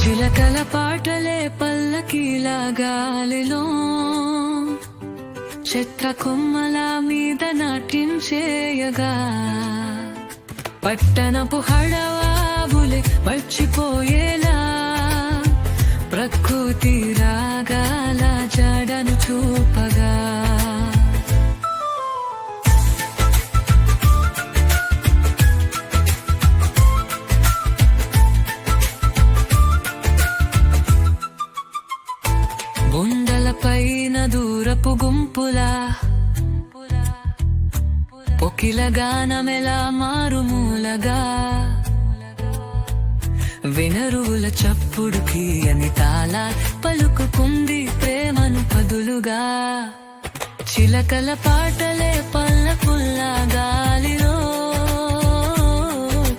చిలకల పాటలే పల్లకీలా గాలిలో చెట్ల కొమ్మల మీద నాట్యం చేయగా పట్టణపు హడవాబులే మర్చిపోయేలా ప్రకృతి రాగాల జాడను చూపగా గుండెలపైన దూరపు గుంపులా పొకిల గానమెలా మారుమూలగా వినరువుల చప్పుడుకి అని తాళ పలుకుకుంది ప్రేమను పదులుగా చిలకల పాటలే పల్లపుల్లా గాలిలో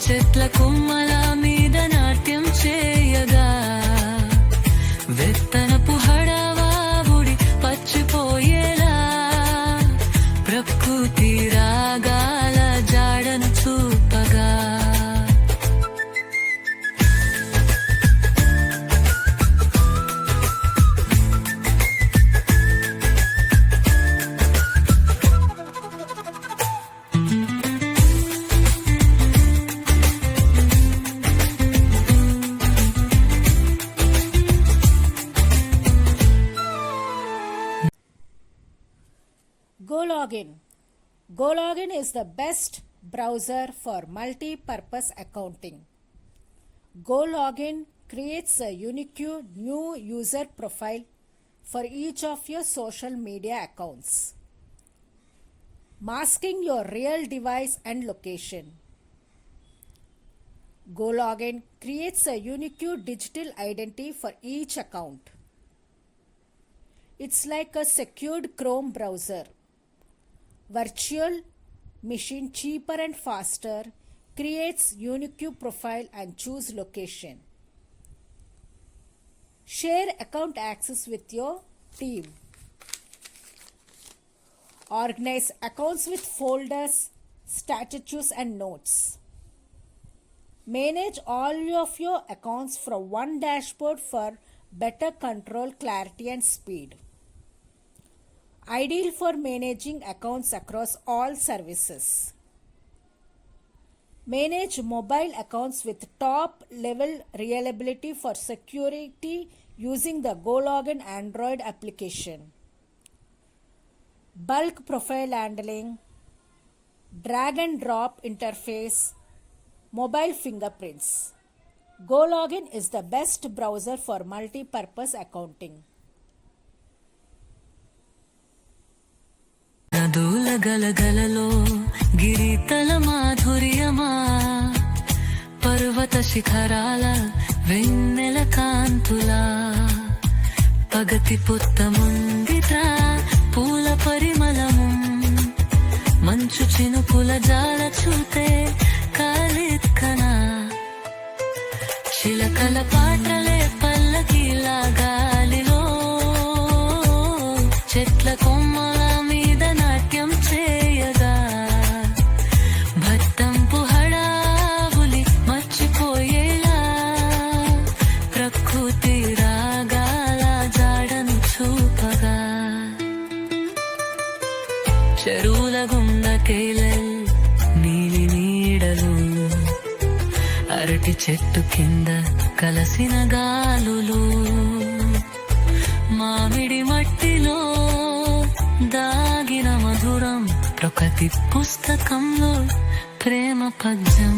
చెట్ల కొమ్మల మీద నాట్యం చేయగా వెత్తనపు హడవాబుడి పచ్చిపోయేలా ప్రకృతి రాగాల జాడను చూపగా Gologin. Gologin is the best browser for multi-purpose accounting. Gologin creates a unique new user profile for each of your social media accounts, masking your real device and location. Gologin creates a unique digital identity for each account. It's like a secured Chrome browser. Virtual machine cheaper and faster, creates unique profile and choose location. Share account access with your team. Organize accounts with folders, statuses and notes. Manage all of your accounts from one dashboard for better control, clarity and speed. Ideal for managing accounts across all services. Manage mobile accounts with top level reliability for security using the gologin Android application. Bulk profile handling, drag and drop interface, mobile fingerprints. Gologin is the best browser for multi-purpose accounting. నదుల గలగలలో గిరితల మాధుర్యమా పర్వత శిఖరాల వెన్నెల కాంతులా పగతి పుత్తముందిత పూల పరిమళము మంచు చినుకుల జాల చూతే కాలెక్కనా చిలకల పాటలే పల్లకీలా గాలిలో చెట్ల కొమ్మల మీద నాట్యం చేయగా భక్తంపు హడావులి మర్చిపోయేలా ప్రకృతి రాగాల జాడను చూపగా చెరువుల గుండకేలల్ నీలి నీడలు అరటి చెట్టు కింద కలసిన గాలులు మామిడి మట్టిలో దాగిన మధురం ప్రకృతి పుస్తకంలో ప్రేమ పద్యం